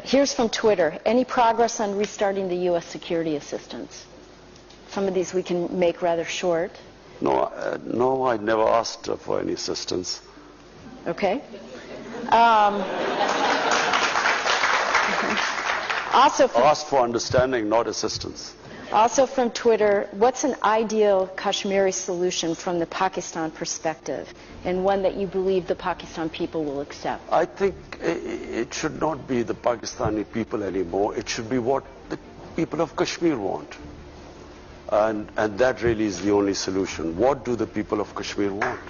Here's from Twitter. Any progress on restarting the U.S. security assistance? Some of these we can make rather short. No, no, I never asked for any assistance. Okay. Also from, asked for understanding, not assistance. Also from Twitter, what's an ideal Kashmiri solution from the Pakistan perspective, and one that you believe the Pakistan people will accept? I think it should not be the Pakistani people anymore. It should be what the people of Kashmir want. And that really is the only solution. What do the people of Kashmir want?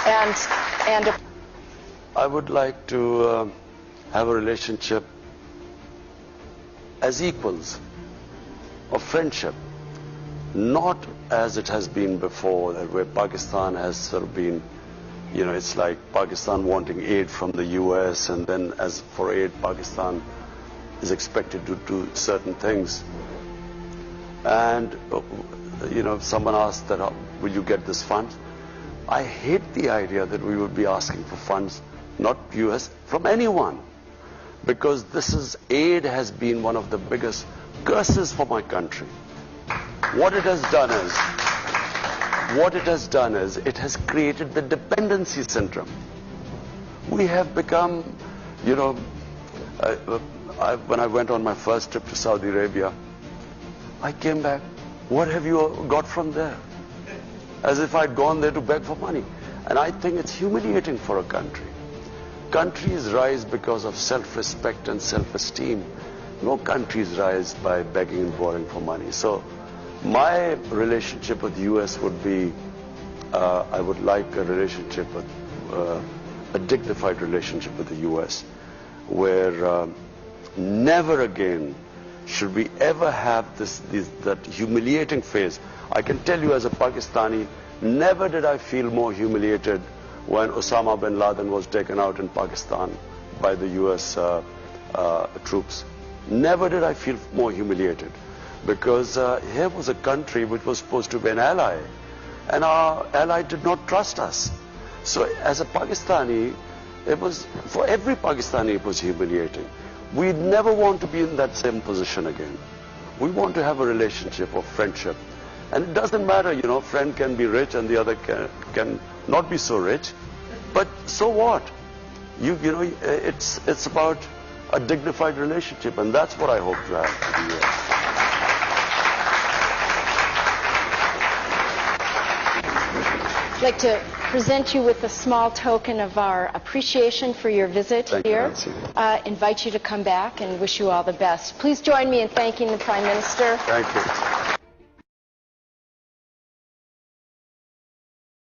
And I would like to have a relationship as equals, of friendship, not as it has been before, where Pakistan has sort of been, you know, it's like Pakistan wanting aid from the US, and then as for aid, Pakistan is expected to do certain things. And, you know, someone asked that, will you get this funds? I hate the idea that we would be asking for funds, not US, from anyone. Because aid has been one of the biggest curses for my country. What it has done is, it has created the dependency syndrome. We have become, you know, when I went on my first trip to Saudi Arabia, I came back, what have you got from there? As if I'd gone there to beg for money. And I think it's humiliating for a country. Countries rise because of self-respect and self-esteem. No countries rise by begging and borrowing for money. So my relationship with the US would be, I would like a relationship with, a dignified relationship with the US, where never again should we ever have that humiliating phase. I can tell you as a Pakistani, never did I feel more humiliated when Osama bin Laden was taken out in Pakistan by the US troops. Never did I feel more humiliated, because here was a country which was supposed to be an ally, and our ally did not trust us. So as a Pakistani, for every Pakistani it was humiliating. We never want to be in that same position again. We want to have a relationship of friendship. And it doesn't matter, you know, friend can be rich and the other can not be so rich. But so what? You know, it's about a dignified relationship, and that's what I hope to have with the US. I'd like to present you with a small token of our appreciation for your visit here. Invite you to come back and wish you all the best. Please join me in thanking the Prime Minister. Thank you.